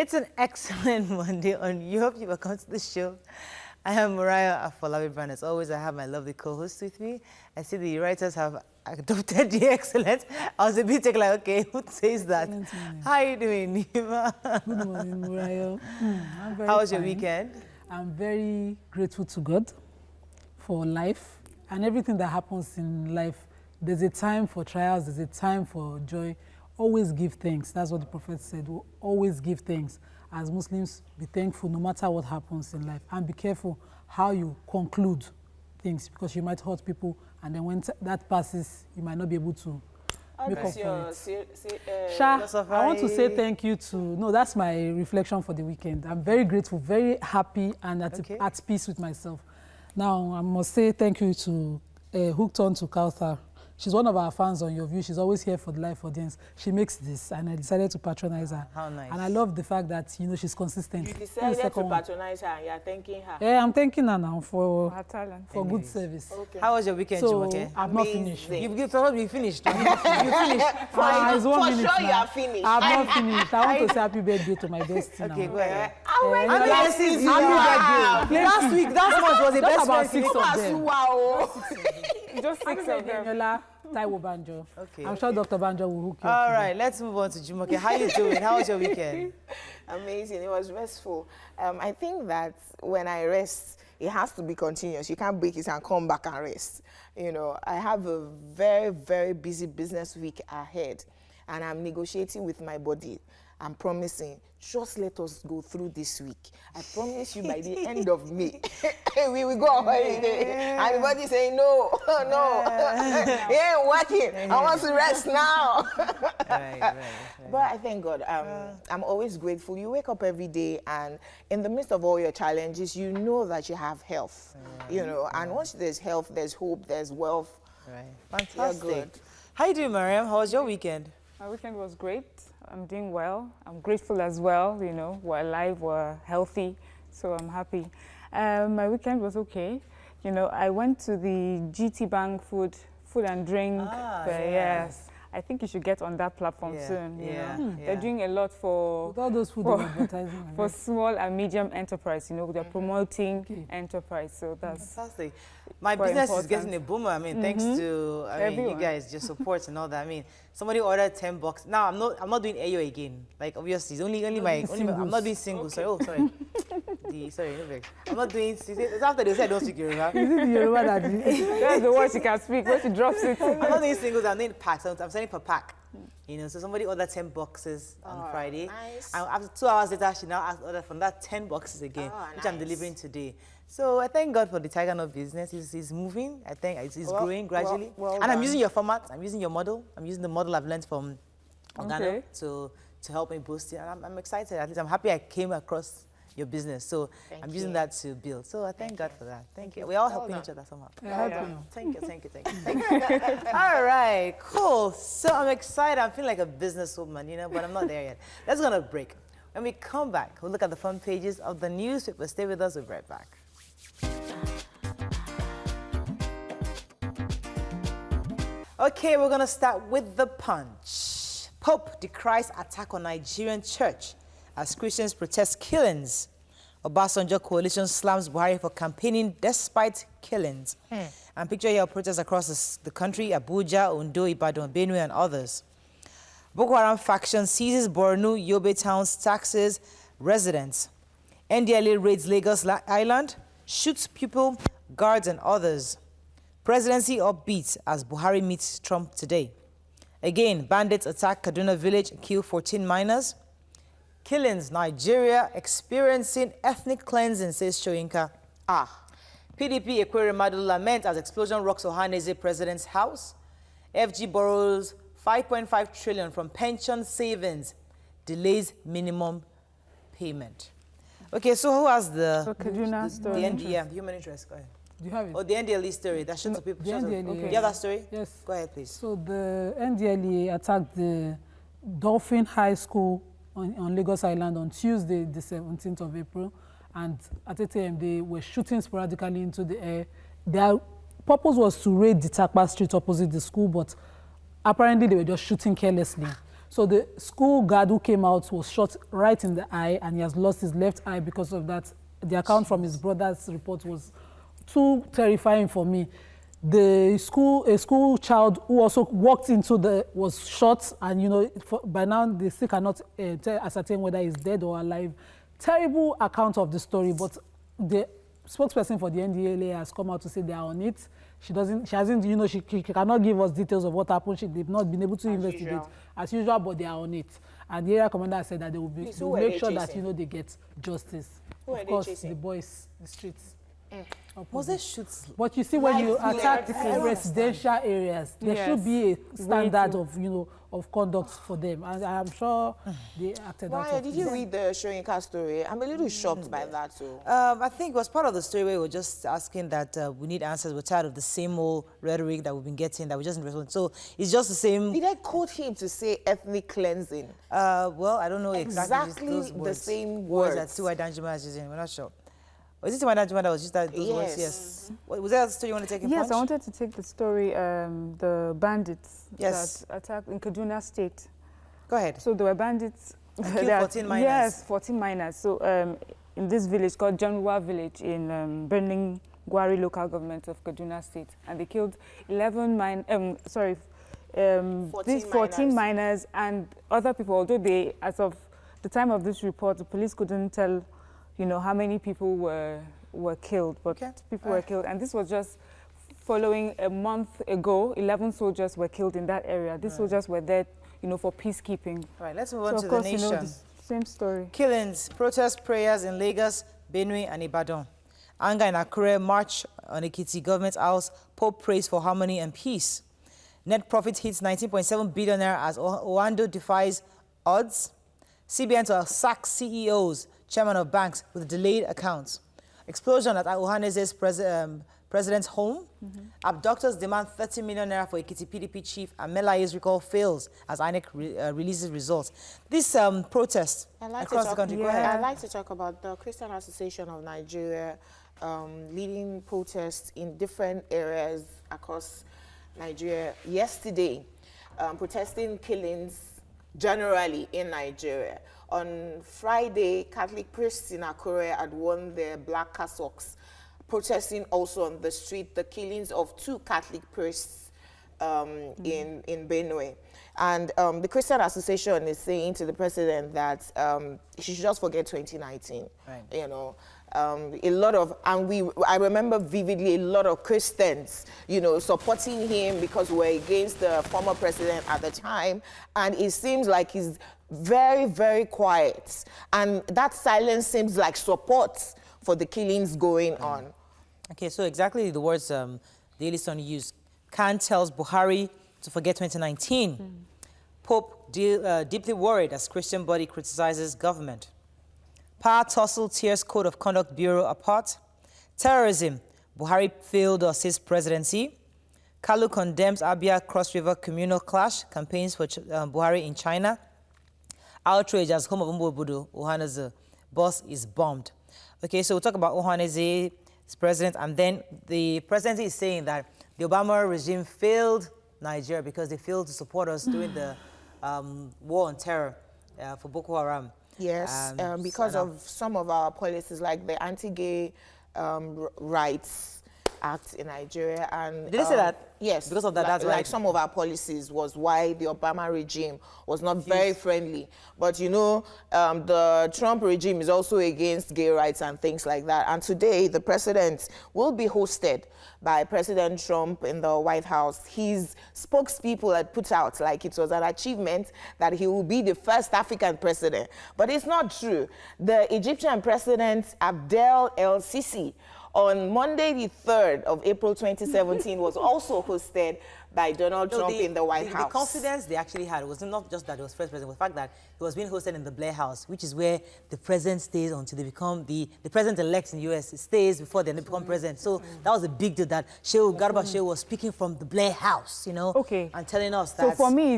It's an excellent Monday on You. Hope you welcome to the show. I am Mariah Afolabi Brand. As always, I have my lovely co-host with me. I see the writers have adopted the excellent. I was a bit like, okay, who says that? How are you doing, Nima? Good morning, Mariah. I'm very How was your fine. weekend? I'm very grateful to God for life and everything that happens in life. There's a time for trials, there's a time for joy. Always give thanks. That's what the Prophet said. We'll always give thanks. As Muslims, be thankful no matter what happens in life. And be careful how you conclude things, because you might hurt people, and then when that passes, you might not be able to make up for it. Sha, I want to say thank you to... No, that's my reflection for the weekend. I'm very grateful, very happy, and at peace with myself. Now, I must say thank you to Hooked On to Kauthar. She's one of our fans on Your View. She's always here for the live audience. She makes this, and I decided to patronize her. How nice. And I love the fact that, you know, she's consistent. You decided to patronize her, and you're thanking her. Yeah, I'm thanking her now for her talent. For good service. Okay. How was your weekend, So, Jumoke? I've not finished. You thought you finished. You finished. It's 1 minute sure now. you are finished. I've not finished. I want to say happy birthday to my bestie now. Okay, go ahead. Happy birthday. Last week, that month was the best about friend. 6 of them. Wow. Just 6 of them. Daniela, Taiwo Banjo. Okay. I'm sure Dr. Banjo will hook you All up today. right, let's move on to Jumoke. How you doing? How was your weekend? Amazing. It was restful. I think that when I rest, it has to be continuous. You can't break it and come back and rest. You know, I have a very, very busy business week ahead, and I'm negotiating with my body. I'm promising, just let us go through this week. I promise you by the end of May, we will go on holiday. And the body saying, no, it ain't working. I want to rest now. Right. But I thank God. I'm always grateful. You wake up every day, and in the midst of all your challenges, you know that you have health. You know, and once there's health, there's hope, there's wealth. Right. Fantastic. You're good. How you doing, Mariam? How was your weekend? My weekend was great. I'm doing well. I'm grateful as well. You know, we're alive, we're healthy, so I'm happy. My weekend was okay. You know, I went to the GT Bank food and drink. Yes. I think you should get on that platform soon. You know? They're doing a lot for With all those food advertising. for small and medium enterprise. You know, they're promoting enterprise, so that's Fantastic. My quite business is important. getting a boomer. I mean, thanks to you Everyone. guys, just support and all that. I mean, somebody ordered 10 bucks. Now I'm not doing AO again. Like obviously, it's only I'm not doing singles. Okay. Sorry. Sorry. I'm not doing. It's after they said don't speak Yoruba. Is it the Yoruba that did? that's the word she can speak when she drops it. I'm not doing singles. I'm doing packs. I'm selling per pack. You know, so somebody ordered 10 boxes on Friday. Nice. And after 2 hours later, she now asked order from that 10 boxes again, which I'm delivering today. So I thank God for the Tiger Nut business. He's moving. I think it's growing gradually. well and I'm done. using your format. I'm using your model. I'm using the model I've learned from Organo to help me boost it. And I'm excited. At least I'm happy I came across your business. So I'm using that to build. So I thank God for that. Thank you. We're all helping each other somehow. Thank you. All right, cool. So I'm excited. I'm feeling like a businesswoman, you know, but I'm not there yet. Let's go on a break. When we come back, we'll look at the front pages of the newspaper. Stay with us. We'll be right back. Okay, we're going to start with the Punch. Pope decries attack on Nigerian church as Christians protest killings. Obasanjo coalition slams Buhari for campaigning despite killings. And picture here protests across the country, Abuja, Ondo, Ibadan, Benue, and others. Boko Haram faction seizes Borno, Yobe towns, taxes residents. NDLA raids Lagos Island, shoots people, guards, and others. Presidency upbeat as Buhari meets Trump today. Again, bandits attack Kaduna village, kill 14 miners. Killings, Nigeria experiencing ethnic cleansing, says Shoyinka. PDP Ekweremadu lament as explosion rocks Ohaneze president's house. FG borrows 5.5 trillion from pension savings, delays minimum payment. Okay, so who has the Kaduna story. the human interest? Go ahead. Do you have it? Oh, the NDLE story that shows the people. The NDLE, You have that story? Yes. Go ahead, please. So the NDLE attacked the Dolphin High School on Lagos Island on Tuesday, the 17th of April. And at 8 a.m., they were shooting sporadically into the air. Their purpose was to raid the Takpa Street opposite the school, but apparently they were just shooting carelessly. So the school guard who came out was shot right in the eye, and he has lost his left eye because of that. The account from his brother's report was too terrifying for me. A school child who also walked into was shot, and you know, by now they still cannot ascertain whether he's dead or alive. Terrible account of the story, but the spokesperson for the NDLA has come out to say they are on it. She hasn't, you know, she cannot give us details of what happened. They've not been able to investigate as usual, but they are on it. And the area commander said that they will make sure that, you know, they get justice. Of course, the boys, the streets. Moses shoots. But you see, when you attack residential areas, there should be a standard of, you know, of conduct for them. And I'm sure they acted out. Why did you read the Shoyinka story? I'm a little shocked by that too. I think it was part of the story where we were just asking that we need answers. We're tired of the same old rhetoric that we've been getting, that we just respond. So it's just the same. Did I quote him to say ethnic cleansing? Well, I don't know exactly those the words. same words. That Tiwa Danjuma is using. We're not sure. Was it Tiwa Danjuma that was just those words? Yes. Was that the story you want to take in Yes, Punch? I wanted to take the story, the bandits Yes. that attacked in Kaduna State. Go ahead. So there were bandits. And killed 14 miners. Yes, 14 miners. So in this village called Janwa village in Burning Gwari local government of Kaduna State, and they killed 14 miners and other people. Although they, as of the time of this report, the police couldn't tell, you know, how many people were killed, but people were killed, and this was just following a month ago. 11 soldiers were killed in that area. These soldiers were there, you know, for peacekeeping. All right, let's move on to of the course, nation. you know, the same story. Killings, protest prayers in Lagos, Benue, and Ibadan. Anger in Akure, march on Ekiti Government House, Pope prays for harmony and peace. Net profit hits 19.7 billion naira as Oando defies odds. CBN to sack CEOs, chairman of banks with delayed accounts. Explosion at Ohanese's president's home. Abductors demand 30 million naira for Ekiti PDP chief, and Melaye's recall fails as INEC releases results. This protest across the country. Go ahead. I'd like to talk about the Christian Association of Nigeria leading protests in different areas across Nigeria yesterday, protesting killings generally in Nigeria. On Friday, Catholic priests in Akure had worn their black cassocks, protesting also on the street the killings of 2 Catholic priests in Benue. And the Christian Association is saying to the president that he should just forget 2019. Right. You know, a lot of, I remember vividly a lot of Christians, you know, supporting him because we're against the former president at the time. And it seems like he's very, very quiet. And that silence seems like support for the killings going on. Okay, so exactly the words Daily Sun used. Khan tells Buhari to forget 2019. Pope deeply worried as Christian body criticizes government. Power tussle tears Code of Conduct Bureau apart. Terrorism, Buhari failed to assist presidency. Kalu condemns Abia Cross River communal clash, campaigns for Buhari in China. Outrage as home of Mbobudu, Ohaneze boss is bombed. Okay, so we'll talk about Ohanese's president, and then the presidency is saying that the Obama regime failed Nigeria because they failed to support us during the war on terror for Boko Haram. Yes, because of some of our policies, like the Anti-Gay Rights Act in Nigeria. And did they say that? Yes. Because of that, that's like right. Some of our policies was why the Obama regime was not very friendly. But you know, the Trump regime is also against gay rights and things like that. And today, the president will be hosted by President Trump in the White House. His spokespeople had put out like it was an achievement that he will be the first African president. But it's not true. The Egyptian president, Abdel El-Sisi, on Monday, the 3rd of April 2017, was also hosted by Donald Trump in the White House. The confidence they actually had was not just that it was first president, but the fact that it was being hosted in the Blair House, which is where the president stays until they become the president-elect in the U.S. stays before they become president. So that was a big deal that Garba Shehu was speaking from the Blair House, you know, and telling us that. So for me,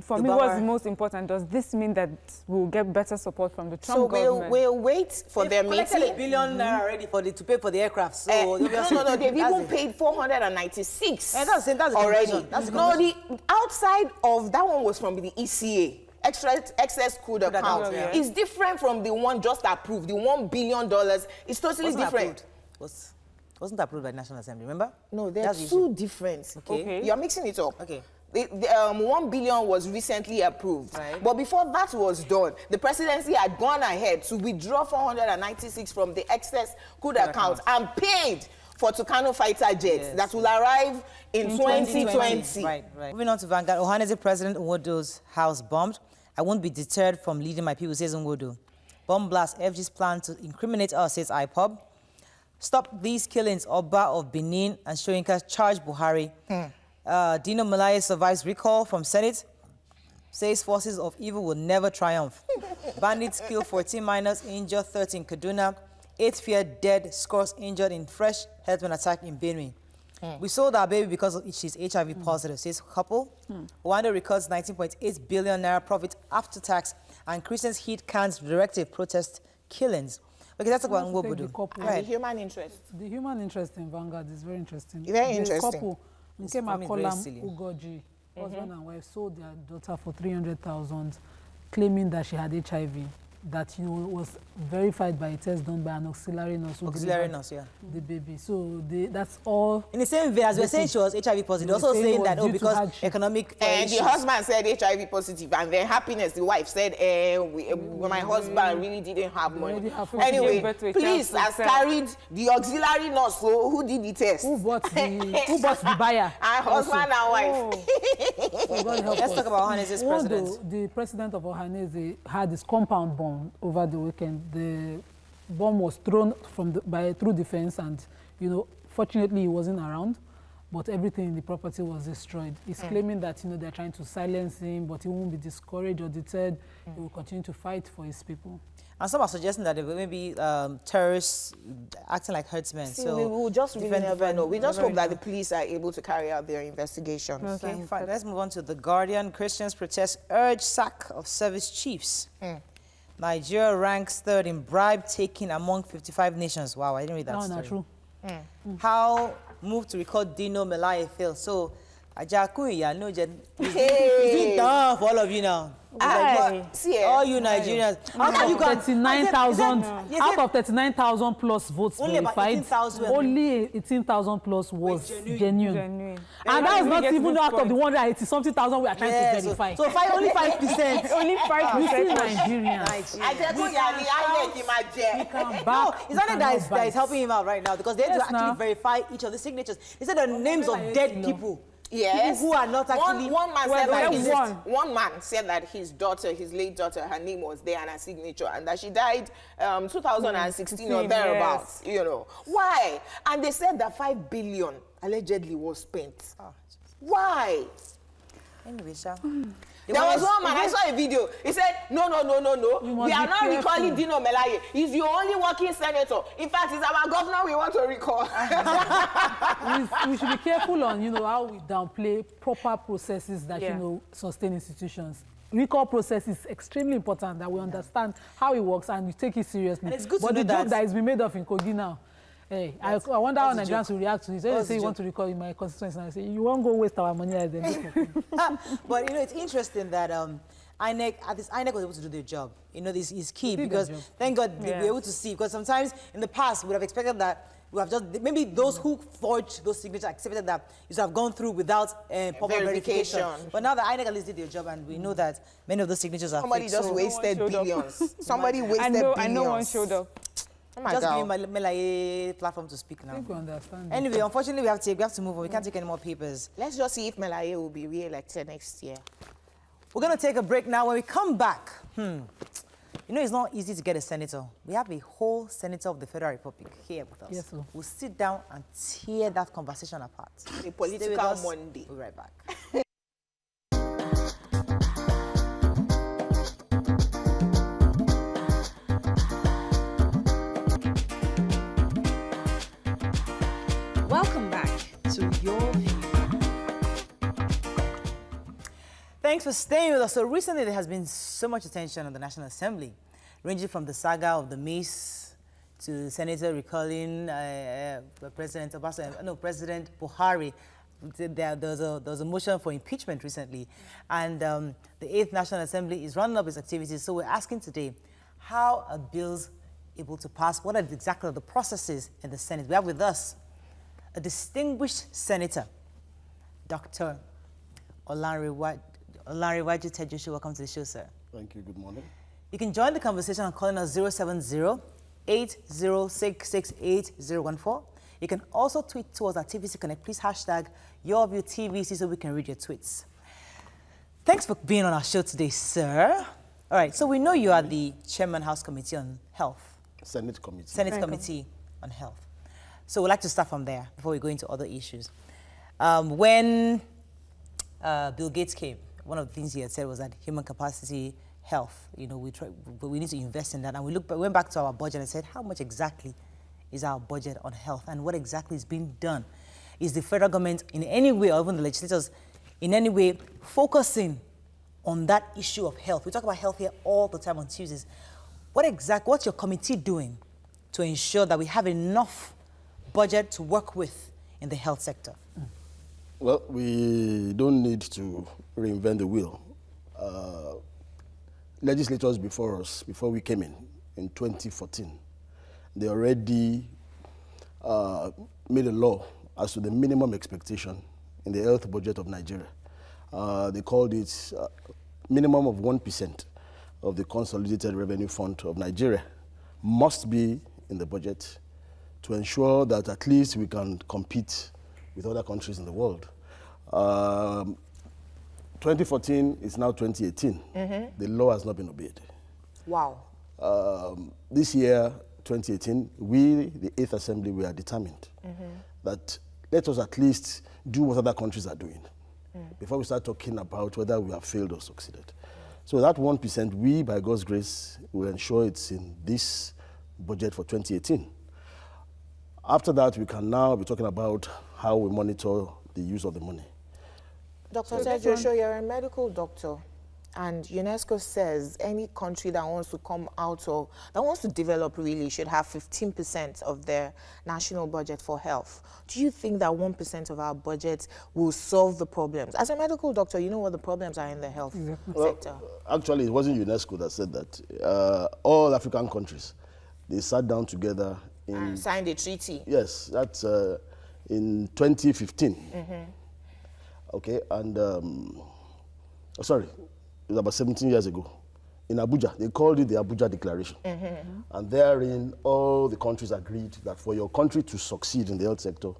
what's most important, does this mean that we'll get better support from the Trump government? So we'll wait for their meeting. They've collected $1 billion already to pay for the aircraft. So no, they've even paid 496 that's already. No, the outside of that one was from the ECA. excess crude account account, yeah. is different from the one just approved. The $1 billion is totally Wasn't different. approved. Wasn't approved by the National Assembly, remember? No, they're That's the two different. Okay. You're mixing it up. Okay. The 1 billion was recently approved. Right. But before that was done, the presidency had gone ahead to withdraw 496 from the excess crude account and paid for Tucano fighter jets that will arrive in 2020. Right. Moving on to Vanguard, Ohanaeze President Nwodo's house bombed. I won't be deterred from leading my people, says Nwodo. Bomb blast, FG's plan to incriminate us, says IPOB. Stop these killings, Oba of Benin and Soyinka charge Buhari. Dino Melaye survives recall from Senate. Says forces of evil will never triumph. Bandits kill 14 minors, injure 13 Kaduna. 8 fear dead, scores injured in fresh herdsman attack in Benue. We sold our baby because she's HIV positive, says couple. Rwanda records 19.8 billion naira profit after tax, and Christians heed Khan's directive protest killings. Okay, let's talk about Nwobodo. And the human interest. The human interest in Vanguard is very interesting. Very The interesting. couple, for me, very silly. Ugoji, husband and wife, sold their daughter for 300,000, claiming that she had HIV. That was verified by a test done by an auxiliary nurse. Auxiliary nurse, yeah. The baby. So that's all. In the same vein, as we're saying she was HIV positive, They also say it saying was that, due to because hardship. economic And issues. the husband said HIV positive, and then Happiness, the wife, said, my husband really didn't have money. already have Anyway, gave birth to a please, child has herself. carried the auxiliary nurse who did the test. Who bought the buyer? And husband and wife. So God help Let's us. talk about Ohanese's president. Although the president of Ohanese had his compound bomb over the weekend, the bomb was thrown through the fence, and fortunately he wasn't around, but everything in the property was destroyed. He's claiming that they're trying to silence him, but he won't be discouraged or deterred. He will continue to fight for his people. And some are suggesting that there may be terrorists acting like herdsmen. See, So we will just really never know. We just never hope that the know. police are able to carry out their investigations. Okay, fine. Let's move on to The Guardian. Christians protest urge sack of service chiefs. Nigeria ranks third in bribe taking among 55 nations. Wow, I didn't read that No, story. not true. How moved to record Dino Melaye failed. So, Ajakuya, no, is it done for all of you now? All you Nigerians. How can you go and- 39,000 Yes, out of 39,000 plus votes Only about verified, 18,000. only 18,000 plus was genuine. Genuine. And that is not Get to even this out of the point. 180-something thousand we are trying Yeah, to verify. so only 5%. Only 5%. You see Nigerians. Nigeria. Come back. No, it's not that is bite. helping him out right now, because they have to Yes, actually now. verify each of the signatures. They said the names of dead people. Yes. People who are not actually... One man Well, said that there's one man said that his daughter, his late daughter, her name was there and her signature, and that she died 2016 or thereabouts. Why? And they said that 5 billion allegedly was spent. Why? Anyway, Sha. There was one man, I saw a video. He said, no. We are not recalling Dino Melaye. He's your only working senator. In fact, it's our governor we want to recall. We should be careful on, how we downplay proper processes that, Yeah. sustain institutions. Recall process is extremely important, that we understand how it works and we take it seriously. And it's good to but know the joke that- that is being made of in Kogi now, hey, I wonder how that's the Nigerians will react to it. When they What's say the you want to recall in my constituency, and I say, you won't go waste our money like them. But, it's interesting that INEC was able to do their job. This is key, They did because their job. thank God they were Yeah. able to see. Because sometimes in the past, we would have expected that we have just, maybe those who forged those signatures accepted that it should have gone through without proper verification. Verification. But now the INEC at least did their job, and we know that many of those signatures are Somebody fake. just So wasted showed up. billions. Somebody wasted And billions. no one showed up. Oh my just God. giving Melaye platform to speak I now. think we understand. Anyway, unfortunately, we have to move on. We can't take any more papers. Let's just see if Melaye will be re-elected next year. We're going to take a break now. When we come back, it's not easy to get a senator. We have a whole senator of the Federal Republic here with us. Yes, sir. We'll sit down and tear that conversation apart. A Stay with political us. Monday. We'll be right back. Welcome back to Your View. Thanks for staying with us. So recently there has been so much attention on the National Assembly, ranging from the saga of the mace to the senator recalling President Buhari. there was a motion for impeachment recently, and the 8th National Assembly is running up its activities. So we're asking today, how are bills able to pass? What are exactly the processes in the Senate? We have with us a distinguished senator, Dr. Olanrewaju Tejusi. Welcome to the show, sir. Thank you. Good morning. You can join the conversation on calling us 070-8066-8014. You can also tweet to us at TVC Connect. Please hashtag YourViewTVC so we can read your tweets. Thanks for being on our show today, sir. All right, so we know you are the Chairman House Committee on Health. Senate Committee. Senate Committee on Health. So we'd like to start from there before we go into other issues. When Bill Gates came, one of the things he had said was that human capacity, health, we need to invest in that. And we went back to our budget and said, how much exactly is our budget on health and what exactly is being done? Is the federal government in any way, or even the legislators in any way, focusing on that issue of health? We talk about health here all the time on Tuesdays. What's your committee doing to ensure that we have enough budget to work with in the health sector? Well, we don't need to reinvent the wheel. Legislators before us, before we came in 2014, they already made a law as to the minimum expectation in the health budget of Nigeria. They called it minimum of 1% of the consolidated revenue fund of Nigeria must be in the budget to ensure that at least we can compete with other countries in the world. 2014 is now 2018. The law has not been obeyed. Wow. This year, 2018, we, the 8th Assembly, we are determined that let us at least do what other countries are doing before we start talking about whether we have failed or succeeded. So that 1%, we, by God's grace, will ensure it's in this budget for 2018. After that, we can now be talking about how we monitor the use of the money. Dr. Tejusi, you're a medical doctor, and UNESCO says any country that wants to come out of, that wants to develop really should have 15% of their national budget for health. Do you think that 1% of our budget will solve the problems? As a medical doctor, you know what the problems are in the health sector. Actually, it wasn't UNESCO that said that. All African countries, they sat down together And signed a treaty. Yes, that's in 2015. Okay, and sorry, it was about 17 years ago. In Abuja, they called it the Abuja Declaration. And therein, all the countries agreed that for your country to succeed in the health sector,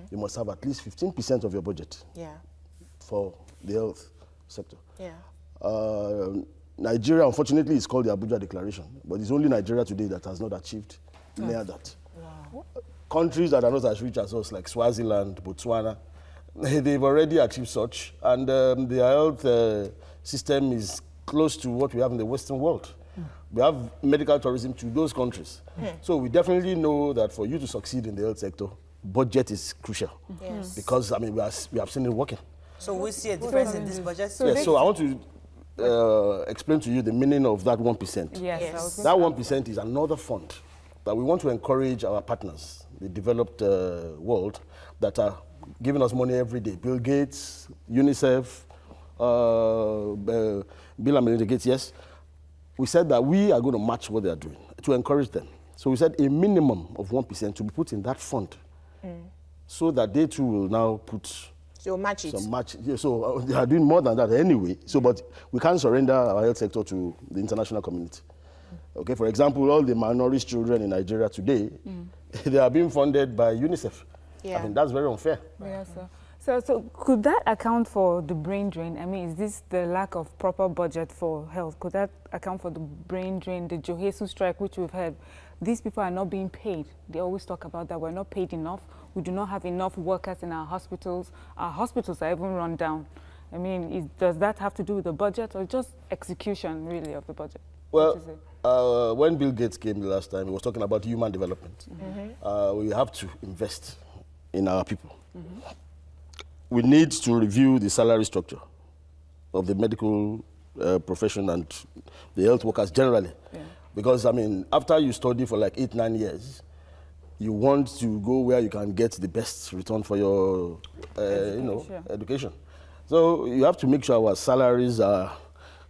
you must have at least 15% of your budget for the health sector. Nigeria, unfortunately, is called the Abuja Declaration, but it's only Nigeria today that has not achieved near that. Countries that are not as rich as us, like Swaziland, Botswana, they've already achieved such, and their health system is close to what we have in the Western world. We have medical tourism to those countries. So we definitely know that for you to succeed in the health sector, budget is crucial. Because, I mean, we have seen it working. So we see a difference in this budget? Yes, so I want to explain to you the meaning of that 1%. Yes. That 1% is another fund that we want to encourage our partners, the developed world, that are giving us money every day. Bill Gates, UNICEF, Bill and Melinda Gates, yes. We said that we are going to match what they are doing to encourage them. So we said a minimum of 1% to be put in that fund so that they too will now put match it. Some match. Yeah, so they are doing more than that anyway. So, but we can't surrender our health sector to the international community. Okay, for example, all the malnourished children in Nigeria today, they are being funded by UNICEF. I mean, that's very unfair. Yes, sir. So could that account for the brain drain? I mean, is this the lack of proper budget for health? Could that account for the brain drain, the Johesu strike, which we've had? These people are not being paid. They always talk about that. We're not paid enough. We do not have enough workers in our hospitals. Our hospitals are even run down. I mean, does that have to do with the budget or just execution, really, of the budget? Well, when Bill Gates came the last time, he was talking about human development. We have to invest in our people. We need to review the salary structure of the medical profession and the health workers generally. Because, I mean, after you study for like 8-9 years, you want to go where you can get the best return for your education. So you have to make sure our salaries are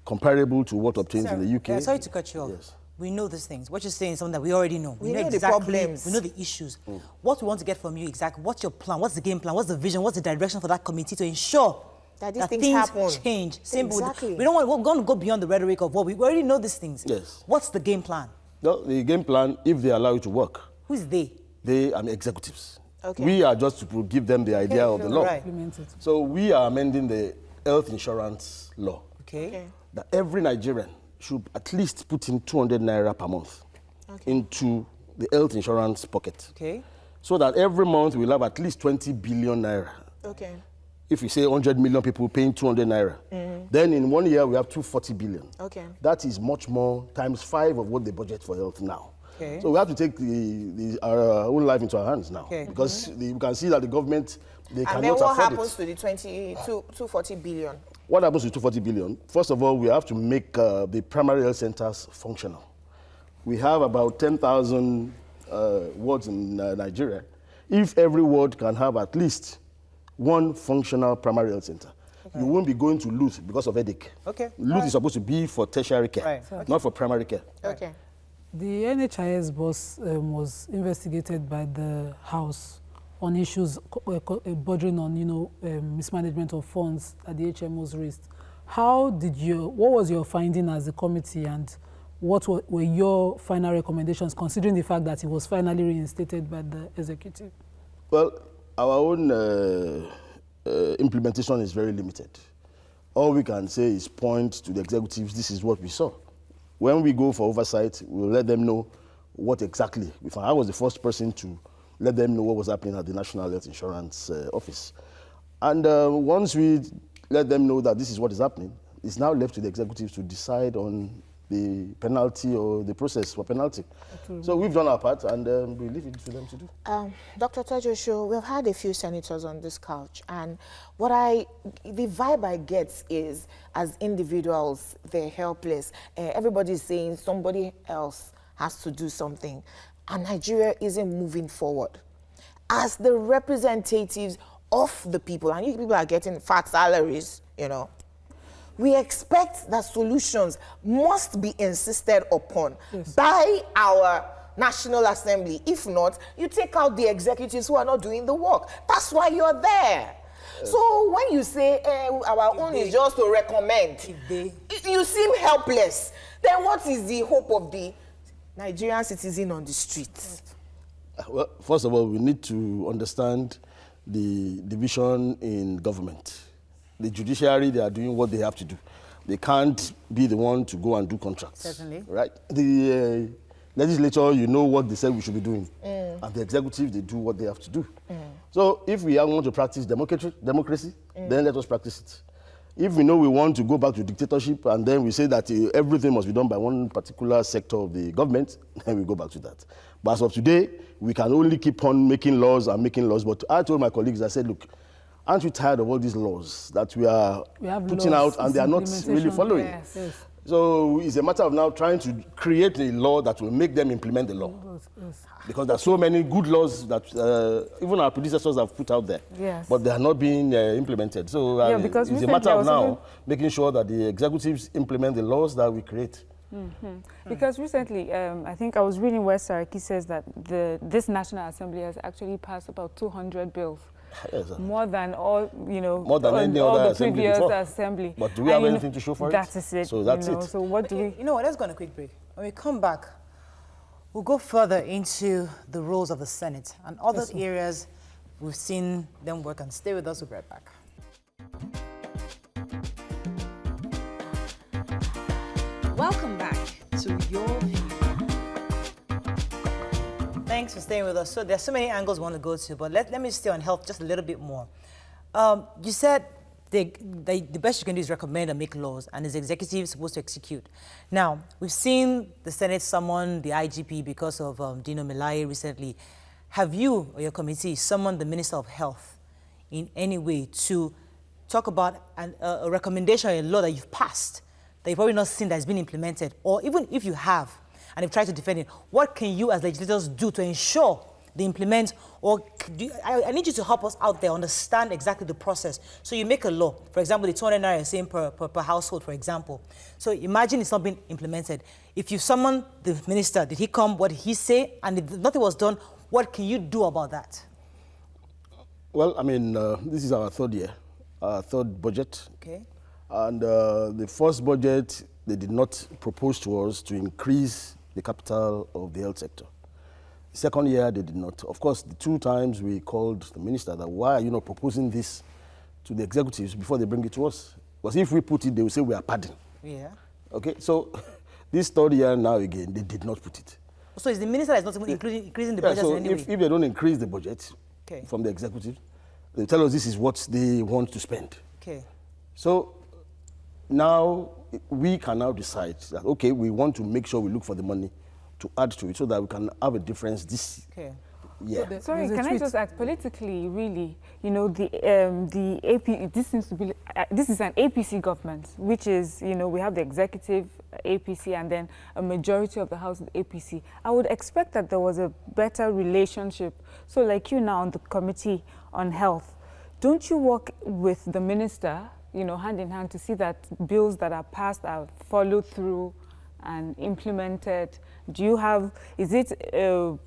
comparable to what obtains in the UK. Sorry to cut you off. Yes. We know these things. What you're saying is something that we already know. We know the problems. We know the issues. What we want to get from you exactly, what's your plan? What's the game plan? What's the vision? What's the direction for that committee to ensure that these things happen? Change. Simple. Exactly. We don't want, we're going to go beyond the rhetoric of what we already know these things. Yes. What's the game plan? No, the game plan, if they allow you to work, Who's they? they are executives. Okay. We are just to give them the idea of the law. Right. Implement it. So we are amending the health insurance law. Okay. That every Nigerian should at least put in 200 naira per month into the health insurance pocket. Okay. So that every month we'll have at least 20 billion naira. Okay. If we say 100 million people paying 200 naira, then in 1 year we have 240 billion. Okay. That is much more, times 5 of what they budget for health now. Okay. So we have to take our own life into our hands now. Okay. Because we can see that the government, they And cannot then what afford happens it. to the 240 billion? What happens to 240 billion? First of all, we have to make the primary health centers functional. We have about 10,000 wards in Nigeria. If every ward can have at least one functional primary health center, you won't be going to LUTH because of headache. Okay. LUTH is supposed to be for tertiary care, Right. not for primary care. Okay. The NHIS boss was investigated by the House on issues bordering on, mismanagement of funds that the HMOs raised. What was your finding as a committee, and what were your final recommendations, considering the fact that it was finally reinstated by the executive? Well, our own implementation is very limited. All we can say is point to the executives, this is what we saw. When we go for oversight, we'll let them know what exactly. I was the first person to let them know what was happening at the National Health Insurance Office. And once we let them know that this is what is happening, it's now left to the executives to decide on the penalty or the process for penalty. Absolutely. So we've done our part, and we leave it to them to do. Dr. Tejuosho, we've had a few senators on this couch, and the vibe I get is, as individuals, they're helpless. Everybody's saying somebody else has to do something, and Nigeria isn't moving forward. As the representatives of the people, and you people are getting fat salaries, we expect that solutions must be insisted upon by our National Assembly. If not, you take out the executives who are not doing the work. That's why you're there. So when you say our own is just to recommend, you seem helpless. Then what is the hope of the Nigerian citizen on the streets? Well, first of all, we need to understand the division in government. The judiciary, they are doing what they have to do. They can't be the one to go and do contracts. Certainly. Right? The legislature, what they said we should be doing. And the executive, they do what they have to do. So if we want to practice democracy, then let us practice it. If we know we want to go back to dictatorship, and then we say that everything must be done by one particular sector of the government, then we go back to that. But as of today, we can only keep on making laws. But I told my colleagues, I said, look, aren't you tired of all these laws that we are putting out and they are not really following? Yes. So it's a matter of now trying to create a law that will make them implement the law. Yes. Because there are so many good laws that even our predecessors have put out there, Yes. but they are not being implemented. So because it's a matter of now making sure that the executives implement the laws that we create. Because recently, I think I was reading where Saraki says that this National Assembly has actually passed about 200 bills. Yes, more than all, more than any all other the assembly previous before. assembly. But do we have anything to show for it? That is it. So that's it. So what do we? You know what? Let's go on a quick break. When we come back, we'll go further into the roles of the Senate and other areas we've seen them work on. Stay with us. We'll be right back. Welcome back to Your View. Thanks for staying with us. So there's so many angles we want to go to, but let me stay on health just a little bit more. You said the best you can do is recommend and make laws, and is the executive supposed to execute? Now, we've seen the Senate summon the IGP because of Dino Melaye recently. Have you or your committee summoned the Minister of Health in any way to talk about a recommendation or a law that you've passed that you've probably not seen that has been implemented? Or even if you have, and they've tried to defend it, what can you as legislators do to ensure they implement, or I need you to help us out there understand exactly the process. So you make a law, for example, the 200 naira is saying per household, for example. So imagine it's not being implemented. If you summon the minister, did he come, what did he say? And if nothing was done, what can you do about that? Well, I mean, this is our third year, our third budget. Okay. And the first budget, they did not propose to us to increase the capital of the health sector. The second year, they did not. Of course, the 2 times we called the minister that why are you not proposing this to the executives before they bring it to us? Because if we put it, they will say we are padding. Yeah. Okay, so this third year now again, they did not put it. So it's the minister that's not even increasing the Yeah, budget so in any way? if they don't increase the budget Okay. from the executive, they tell us this is what they want to spend. Okay. So now we can now decide that, okay, we want to make sure we look for the money to add to it so that we can have a difference this Okay. year. Sorry, There's a can I tweet. just ask, politically, really, you know, the AP, this seems to be, this is an APC government, which is, you know, we have the executive APC and then a majority of the House is APC. I would expect that there was a better relationship. So like you now on the Committee on Health, don't you work with the minister, you know, hand in hand to see that bills that are passed are followed through and implemented? Do you have, is it a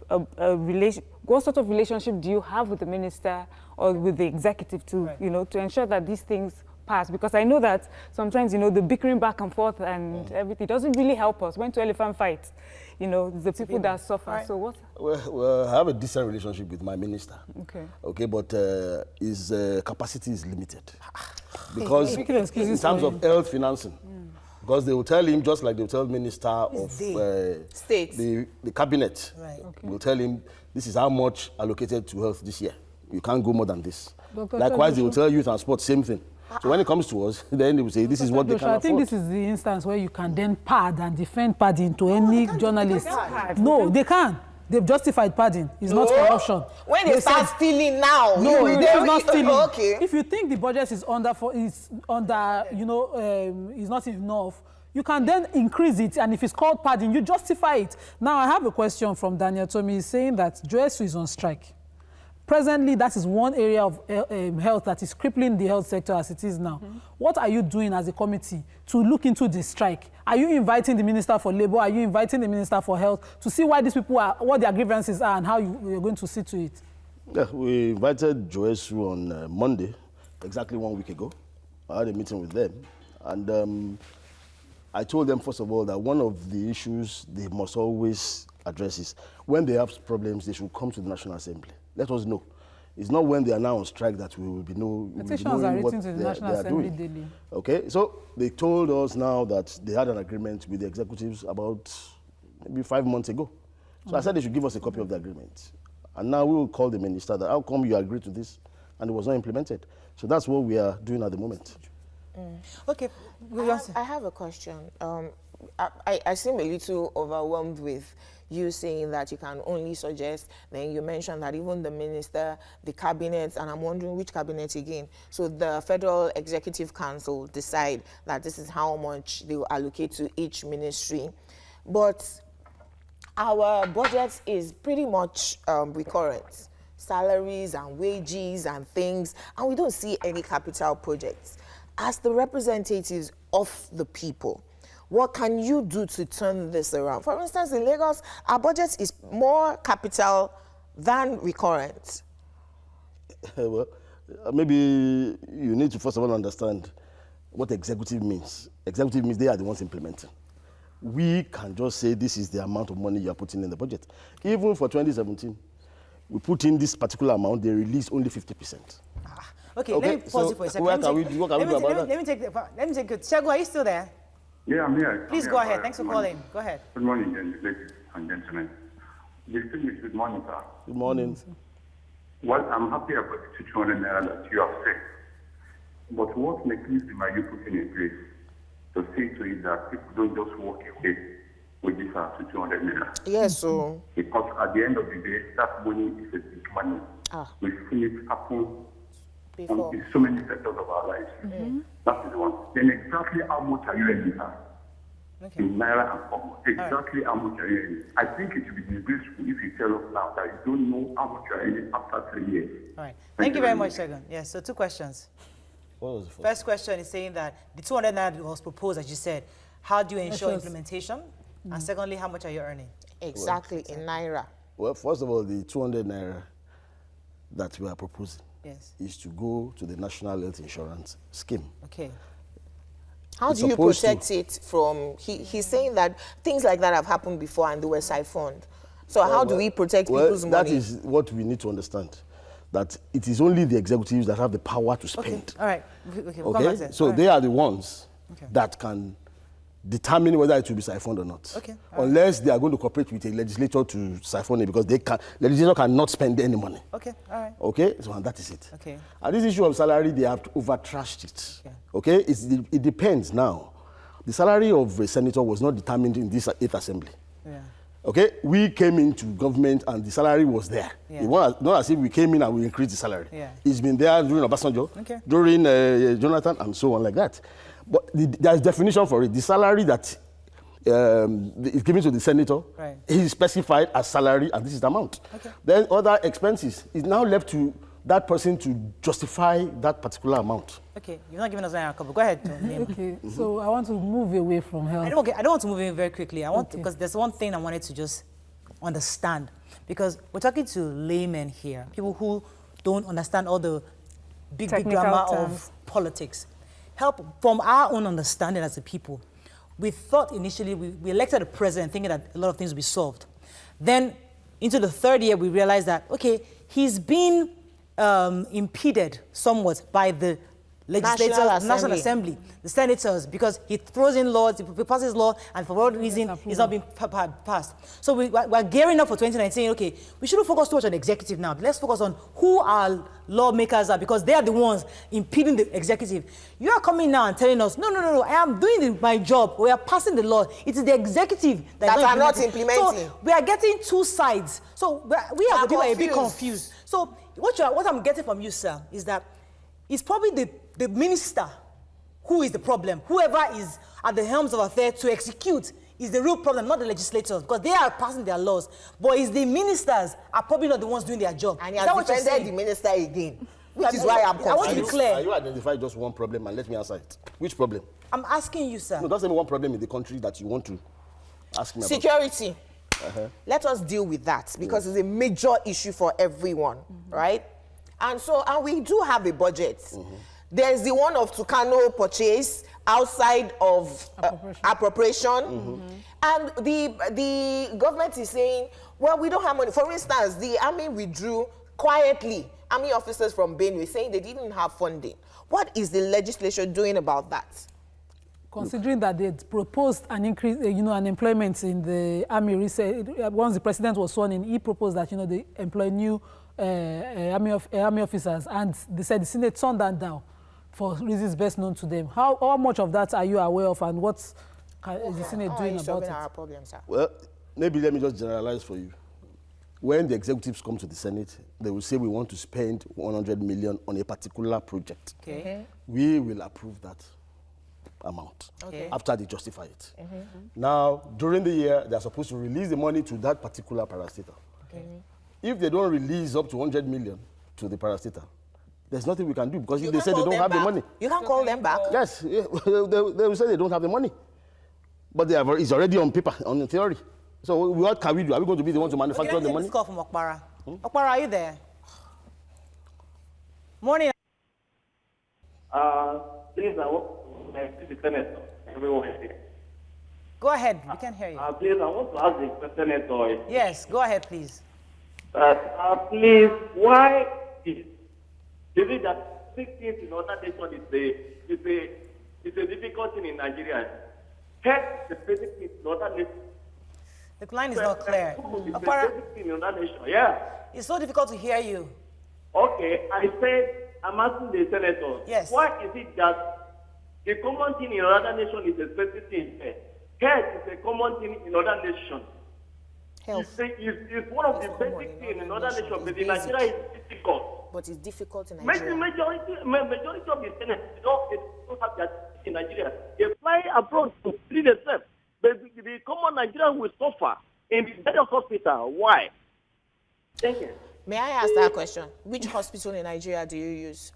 relation, what sort of relationship do you have with the minister or with the executive to, you know, to ensure that these things pass? Because I know that sometimes, you know, the bickering back and forth and everything doesn't really help us. When 2 elephant fights, you know, the people that suffer. Right. So what? Well, I have a decent relationship with my minister. Okay. Okay, but his capacity is limited. Because in excuses terms for of health financing, because they will tell him, just like they will tell Minister of State. the cabinet, Right. Okay. Will tell him, this is how much allocated to health this year. You can't go more than this. Dr. Likewise, they will Chadusho. tell youth and sport, same thing. So when it comes to us, then they will say, this is what they can I afford. think this is the instance where you can then pad and defend padding to any journalist. pad. No, they can. They've justified padding. It's not corruption. When they start said- stealing now, No, you- this is not stealing. Okay. If you think the budget is under, you know, is not enough, you can then increase it, and if it's called padding, you justify it. Now, I have a question from Daniel Tommy. He's saying that JSU is on strike. Presently, that is one area of health that is crippling the health sector as it is now. What are you doing as a committee to look into the strike? Are you inviting the Minister for Labour? Are you inviting the Minister for Health to see why these people are, what their grievances are and how you're going to see to it? Yeah, we invited JSU on Monday, exactly 1 week ago. I had a meeting with them. And I told them, first of all, that one of the issues they must always address is when they have problems, they should come to the National Assembly. Let us know. It's not when they are now on strike that we will be knowing Petitions are what written to the they National are Assembly doing. daily. Okay, so they told us now that they had an agreement with the executives about maybe 5 months ago. So I said they should give us a copy of the agreement. And now we will call the minister that, how come you agreed to this and it was not implemented? So that's what we are doing at the moment. Okay. I have a question. I seem a little overwhelmed with you saying that you can only suggest, then you mentioned that even the minister, the cabinet, and I'm wondering which cabinet again. So the Federal Executive Council decide that this is how much they will allocate to each ministry. But our budget is pretty much recurrent. Salaries and wages and things, and we don't see any capital projects. As the representatives of the people, what can you do to turn this around? For instance, in Lagos, our budget is more capital than recurrent. Well, maybe you need to first of all understand what executive means. Executive means they are the ones implementing. We can just say this is the amount of money you are putting in the budget. Even for 2017, we put in this particular amount, they release only 50%. Okay, Okay, let me pause so you for a second. what can we do about that? Let me take it. Shagu, are you still there? Yeah, I'm here. Please I'm go here. ahead. Thanks for Good morning. calling. Go ahead. Good morning, ladies and gentlemen. Distinguished good morning, sir. Good morning. Well, I'm happy about the 200 naira that you have said. But what mechanism are you putting in place to see to it that people don't just walk away with this 200 naira? Yes, so. Because at the end of the day, that money is a big money. We've seen it happen in so many sectors of our lives. That is one. Then exactly how much are you ready to have? in Naira and Congo. Exactly how much are you earning? I think it would be disgraceful if you tell us now that you don't know how much you are earning after 3 years. All right. Thank you very much, Segun. Yes, so 2 questions. What was the First question is saying that the 200 naira was proposed, as you said. How do you ensure implementation? And secondly, how much are you earning? Exactly, in Naira. Well, first of all, the 200 naira that we are proposing is to go to the National Health Insurance Scheme. Okay. How do you protect it from, he's saying that things like that have happened before and they were siphoned. So how do we protect people's money? That is what we need to understand, that it is only the executives that have the power to spend. Okay, all right. Okay, we'll come back to that. So they are the ones that can determine whether it will be siphoned or not. Okay. Unless they are going to cooperate with a legislator to siphon it, because the legislator cannot spend any money. Okay, all right. Okay, so and that is it. Okay. And this issue of salary, they have over-trashed it. Okay, it depends now. The salary of a senator was not determined in this 8th assembly. Yeah. Okay, we came into government and the salary was there. Yeah. It was not as if we came in and we increased the salary. Yeah. It's been there during Obasanjo, during Jonathan, and so on like that. But there's definition for it. The salary that is given to the senator is specified as salary, and this is the amount. Okay. Then other expenses is now left to that person to justify that particular amount. Okay, you're not giving us an couple. Go ahead. Okay, so I want to move away from health. I don't want to move in very quickly. I want because there's one thing I wanted to just understand, because we're talking to laymen here, people who don't understand all the big grammar of politics. Help from our own understanding as a people. We thought initially we elected a president thinking that a lot of things would be solved. Then into the 3rd year, we realized that, okay, he's been impeded somewhat by the legislators, National Assembly, the senators, because he throws in laws, he passes law, and for whatever reason, it's not being passed. So we're gearing up for 2019, okay, we shouldn't focus too much on the executive now. Let's focus on who our lawmakers are, because they are the ones impeding the executive. You are coming now and telling us, no, I am doing my job. We are passing the law. It is the executive that are not implementing. So we are getting 2 sides. So we are a bit confused. So what I'm getting from you, sir, is that it's probably the minister who is the problem. Whoever is at the helms of affairs to execute is the real problem, not the legislators, because they are passing their laws. But it's the ministers are probably not the ones doing their job. And he has defended the minister again, which is why I'm confused. I want to be clear. Are you identifying just one problem and let me answer it? Which problem? I'm asking you, sir. No, that's only one problem in the country that you want to ask me about. Security. Let us deal with that, because it's a major issue for everyone, right? And we do have a budget. There's the one of Tucano purchase outside of appropriation. And the government is saying, well, we don't have money. For instance, the army withdrew quietly, army officers from Benue, saying they didn't have funding. What is the legislation doing about that? Considering that they proposed an increase, unemployment in the army, once the president was sworn in, he proposed that, they employ new army officers, and they said the Senate turned that down for reasons best known to them. How much of that are you aware of, and what is the Senate doing about it? Our problem, sir? Well, maybe let me just generalize for you. When the executives come to the Senate, they will say we want to spend 100 million on a particular project. Okay. We will approve that amount after they justify it. Now, during the year, they are supposed to release the money to that particular parastatal. If they don't release up to 100 million to the parastatal, there's nothing we can do, because if they say they don't have the money. You can call them back? Yes, they will say they don't have the money. But it's already on paper, on theory. So what can we do? Are we going to be the ones to manufacture the money? Let's call from Okpara. Okpara, are you there? Morning. Please, I want to the senator. Everyone is here. Go ahead. We can hear you. Please, I want to ask the senator. Yes, go ahead, please. Please, why is it that 6 years in other nations is a difficult thing in Nigeria? Health is the basic thing in other nations. The line is not clear. Yeah. It's so difficult to hear you. Okay, I'm asking the senator. Yes. Why is it that the common thing in other nations is a specific thing? Health is a common thing in other nations. Health. It's one of the basic things in other nations, but in Nigeria it's difficult. But it's difficult in Nigeria. Majority of the senators don't have that in Nigeria. They fly abroad to treat themselves. but the common Nigerian will suffer in the various hospital. Why? Thank you. May I ask that question? Which hospital in Nigeria do you use?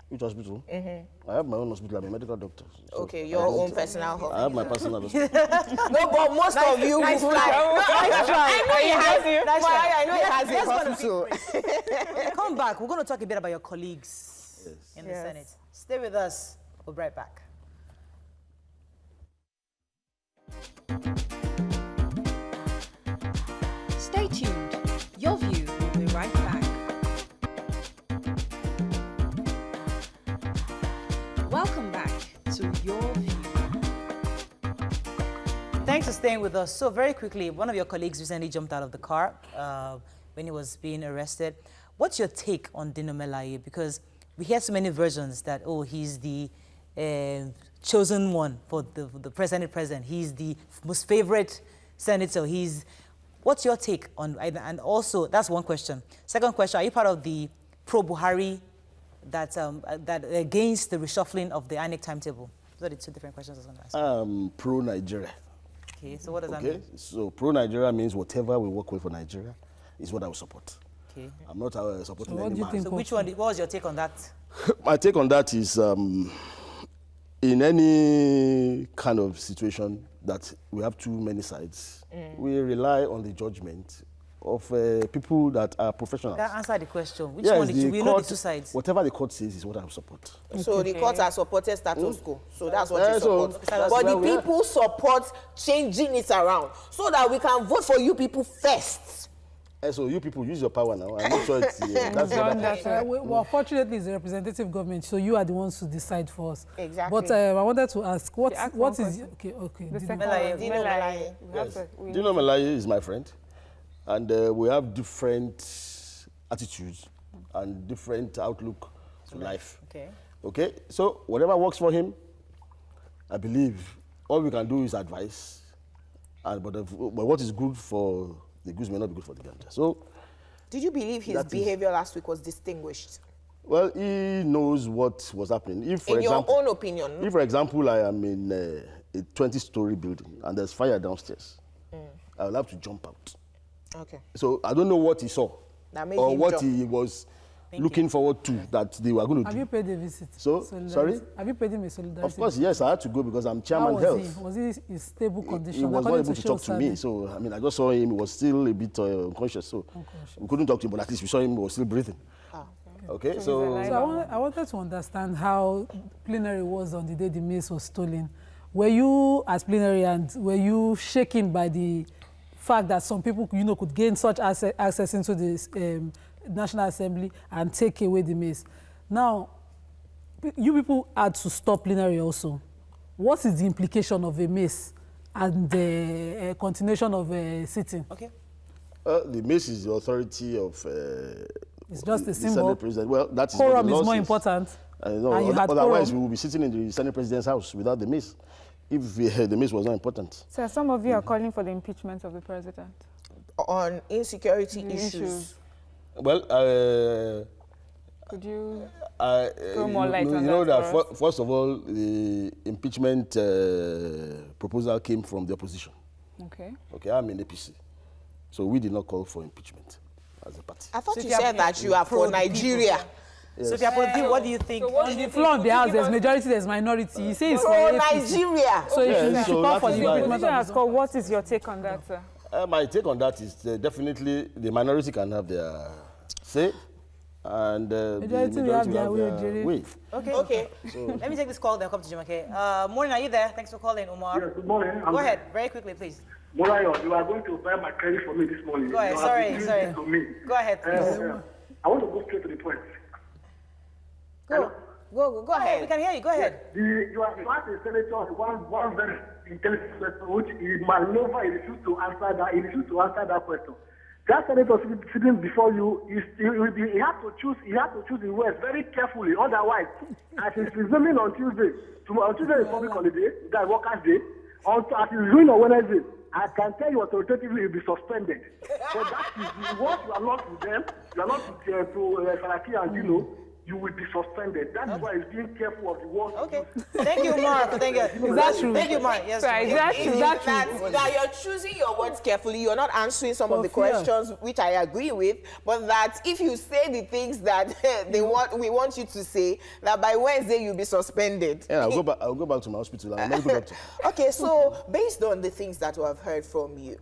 Which hospital? I have my own hospital. I'm a medical doctor. So Okay, your own personal hospital. I have my personal hospital. No, but most of you will fly. I know it has a hospital. When we come back, we're going to talk a bit about your colleagues in the Senate. Stay with us. We'll be right back. Stay tuned. Your View will be right back. Welcome back to Your View. Thanks for staying with us. So very quickly, one of your colleagues recently jumped out of the car when he was being arrested. What's your take on Dino Melaye? Because we hear so many versions that, oh, he's the chosen one for the president. He's the most favorite senator. What's your take on, and also, that's one question. Second question, are you part of the pro-Buhari that against the reshuffling of the INEC timetable? Those are the two different questions I was going to ask. Pro-Nigeria. Okay, so what does that mean? So pro-Nigeria means whatever we work with for Nigeria is what I will support. Okay. I'm not supporting what any do you man. think So what was your take on that? My take on that is in any kind of situation that we have too many sides, we rely on the judgment of people that are professionals. That answer the question. Which Yes, one did you? We know the two sides. Whatever the court says is what I will support. So the court has supported status quo. So that's what you so support. that's But the where we are. people support changing it around so that we can vote for you people first. So you people use your power now. I'm not sure it's that's what happened. Well, fortunately, it's a representative government, so you are the ones to decide for us. Exactly. But I wanted to ask, what ask is one question. okay? The Dino. second Melaye. one, Dino Melaye. We have to- we- Dino Melaye is my friend, and we have different attitudes and different outlook to life. Okay. Okay, so whatever works for him, I believe all we can do is advise, but what is good for the goose may not be good for the gander. So, Did you believe his That is- behavior last week was distinguished? well, he knows what was happening. If, for In your example, own opinion? if, for example, I am in a 20-story building and there's fire downstairs, I will have to jump out. Okay. So I don't know what he saw That made or him what jump. he was looking forward to that they were going to Have do. you paid a visit? So, Solidarity? sorry? Have you paid him a solidarity? Of course, yes, I had to go because I'm How chairman was health. he? Was he in stable condition? He was not According able to talk to me, Survey. so I mean, I just saw him. He was still a bit unconscious, so we couldn't talk to him. But at least we saw him; he was still breathing. Okay, so alive. So I wanted to understand how plenary was on the day the mace was stolen. Were you, as plenary, and were you shaken by the fact that some people, could gain such access into the National Assembly and take away the mace? Now, you people had to stop plenary also. What is the implication of a mace and the continuation of a sitting? Okay. the mace is the authority of It's just a the symbol. Senate President. Well, that is what Quorum the law is more says. important. No, And you had otherwise, quorum. we will be sitting in the Senate President's house without the mace. If the mace was not important. So some of you are calling for the impeachment of the president. On insecurity The issues. Well, Could you? throw more light on know that that for us? first of all, the impeachment proposal came from the opposition. Okay. Okay, I'm in APC, so we did not call for impeachment as a party. I thought So if you you are said that you are pro for the people, Nigeria. So if you're positive, what do you think? On the floor of the house, there's majority, there's minority. You say it's for Pro APC. Nigeria. So Yeah, you should so call that for is the why- impeachment Opposition has of called. What is your take on that, sir? My take on that is definitely the minority can have their say, and the Majority will majority have will their have way, their Jerry. way. Okay. Let me take this call, then come to Jumake. Morning, are you there? Thanks for calling, Umar. Yes, good morning. Go ahead, very quickly, please. Morayo, you are going to buy my credit for me this morning. Go ahead, You have sorry, been doing sorry. this to me. Go ahead, please. I want to go straight to the point. Go Go ahead, we ahead. can hear you. Go ahead. You have a senator, one very intelligent person, which he maneuver, he refused to answer that question. That senator sitting before you, he has to choose his words very carefully. Otherwise, as he's resuming on Tuesday is public holiday, that workers' day. As he's doing on Wednesday, I can tell you authoritatively he'll be suspended. So that is what you are not with them. You are not with Saraki and Dino. you will be suspended. That's why it's being careful of the words. Okay. Thank you, Mark. Thank you. Is that true? Thank you, Mark. Yes. Right, that's true. That you're choosing your words carefully, you're not answering some of the For fear. questions, which I agree with, but that if you say the things that we want you to say, that by Wednesday you'll be suspended. Yeah, I'll go back to my hospital. I'm a medical doctor. Okay, so based on the things that we have heard from you,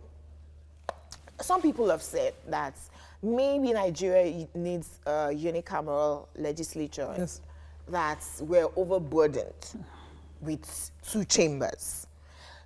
some people have said that maybe Nigeria needs a unicameral legislature. Yes. That we're overburdened with 2 chambers.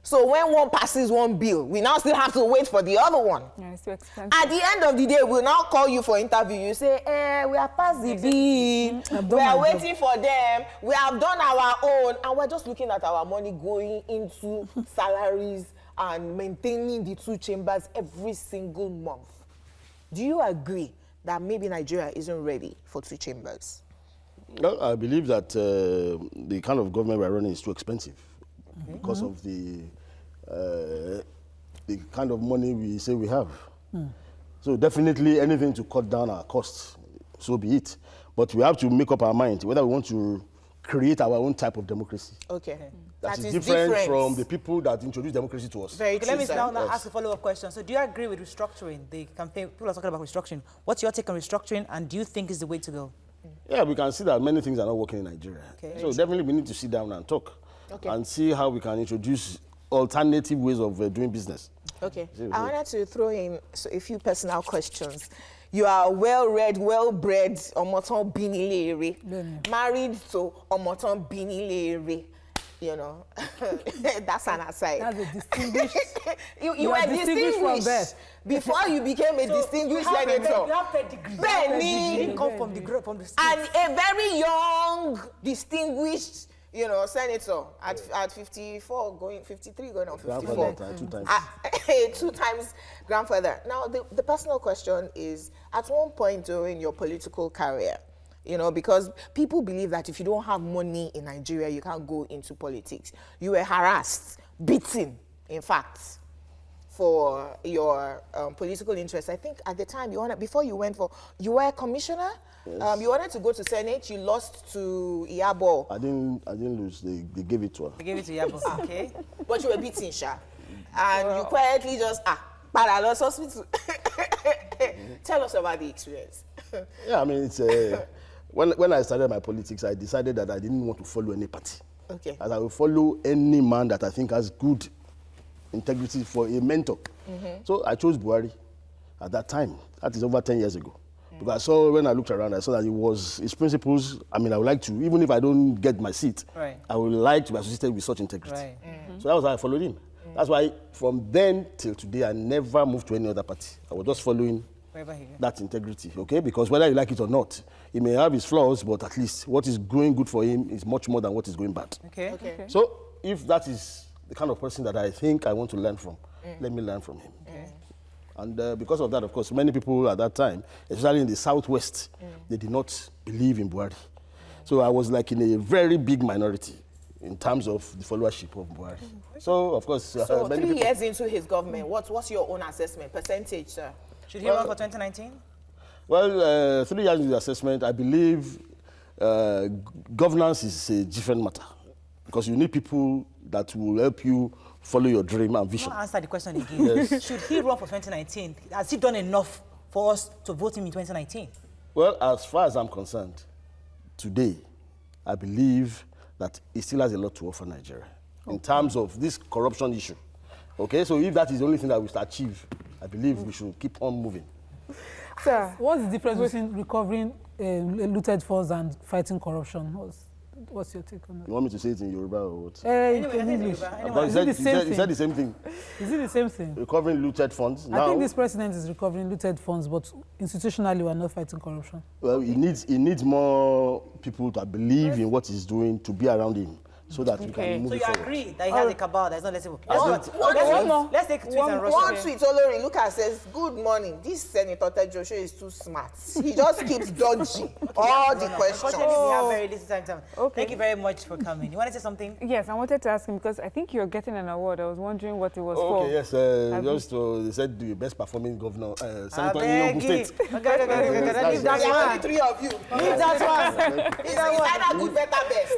So when one passes one bill, we now still have to wait for the other one. Yeah, it's too expensive. At the end of the day, we'll now call you for interview. You say, we have passed the bill. We are waiting for them. We have done our own. And we're just looking at our money going into salaries and maintaining the 2 chambers every single month. Do you agree that maybe Nigeria isn't ready for 2 chambers? Well, I believe that the kind of government we're running is too expensive because of the kind of money we say we have. So definitely anything to cut down our costs, so be it. But we have to make up our mind whether we want to create our own type of democracy. Okay. That is different from the people that introduced democracy to us. Very Okay, true, let me sir. now ask a follow-up question. So do you agree with restructuring? The campaign, people are talking about restructuring. What's your take on restructuring, and do you think is the way to go? Yeah, we can see that many things are not working in Nigeria. Okay. So definitely we need to sit down and talk Okay. and see how we can introduce alternative ways of doing business. Okay. I wanted to throw in a few personal questions. You are well-read, well-bred, Omotan Binilere, married to Omotan Binilere. You know, that's an aside. That's a distinguished. you were distinguished from distinguished before you became a distinguished You senator. have pedigree. Benny. You didn't come from the streets. And a very young, distinguished, senator at 54, going 53, going on 54. Grandfather, 2 times. 2 times grandfather. Now, the personal question is, at one point during your political career, because people believe that if you don't have money in Nigeria, you can't go into politics. You were harassed, beaten, in fact, for your political interests. I think at the time, you were a commissioner. Yes. You wanted to go to Senate. You lost to Iyabo. I didn't lose. They gave it to her. They gave it to Yabo, okay? But you were beaten, Sha. And you quietly just, Paralos Hospital. Tell us about the experience. Yeah, I mean, it's when I started my politics, I decided that I didn't want to follow any party. Okay. As I will follow any man that I think has good integrity for a mentor. So I chose Buhari at that time. That is over 10 years ago. Because I saw, when I looked around, I saw that his principles, I mean, I would like to, even if I don't get my seat, Right. I would like to be associated with such integrity. Right. So that was how I followed him. That's why from then till today, I never moved to any other party. I was just following Wherever he goes. that integrity, okay? Because whether you like it or not, he may have his flaws, but at least what is going good for him is much more than what is going bad. Okay. Okay. So if that is the kind of person that I think I want to learn from, let me learn from him. And because of that, of course, many people at that time, especially in the Southwest, they did not believe in Buhari. So I was like in a very big minority in terms of the followership of Buhari. So, of course, So many 3 people... years into his government, what's your own assessment, percentage, sir? Should he run for 2019? Well, 3 years into the assessment, I believe governance is a different matter because you need people that will help you follow your dream and vision. Not answer the question again. Should he run for 2019? Has he done enough for us to vote him in 2019? Well, as far as I'm concerned, today, I believe that he still has a lot to offer Nigeria in terms of this corruption issue. Okay, so if that is the only thing that we should achieve, I believe we should keep on moving. Sir, What's the difference between recovering looted funds and fighting corruption? What's your take on that? You want me to say it in Yoruba or what? Anyway, In English. Yoruba. Is it the same He thing? said the same thing. Is it the same thing? Recovering looted funds. I think this president is recovering looted funds, but institutionally we are not fighting corruption. Well, he needs more people to believe in what he's doing to be around him. so that we can move So it you forward. agree that he has a cabal that's not listenable? Let's take tweets and rush One it. tweet, Olori Lucas says, "Good morning. This Senator Tejoshua is too smart. He just keeps dodging all the questions." Unfortunately, we have very little time. Okay. Thank you very much for coming. You want to say something? Yes, I wanted to ask him because I think you're getting an award. I was wondering what it was for. Okay, yes, just they said the best performing governor, Senator in beg Ogun you. State. Okay. Leave that There are only one. three of you. Leave that one. It's either good, better, best.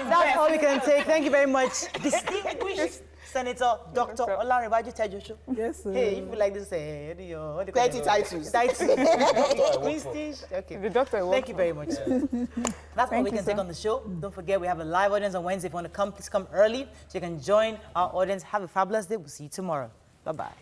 That's all we can take. Thank you very much, distinguished Senator Dr. Olanrewaju Tejoshua. Yes, sir. Hey, if you like this, what do you call it? 30 titles. Prestige. Okay. The doctor I work Thank you very much. That's all we can take on the show. Don't forget, we have a live audience on Wednesday. If you want to come, please come early so you can join our audience. Have a fabulous day. We'll see you tomorrow. Bye-bye.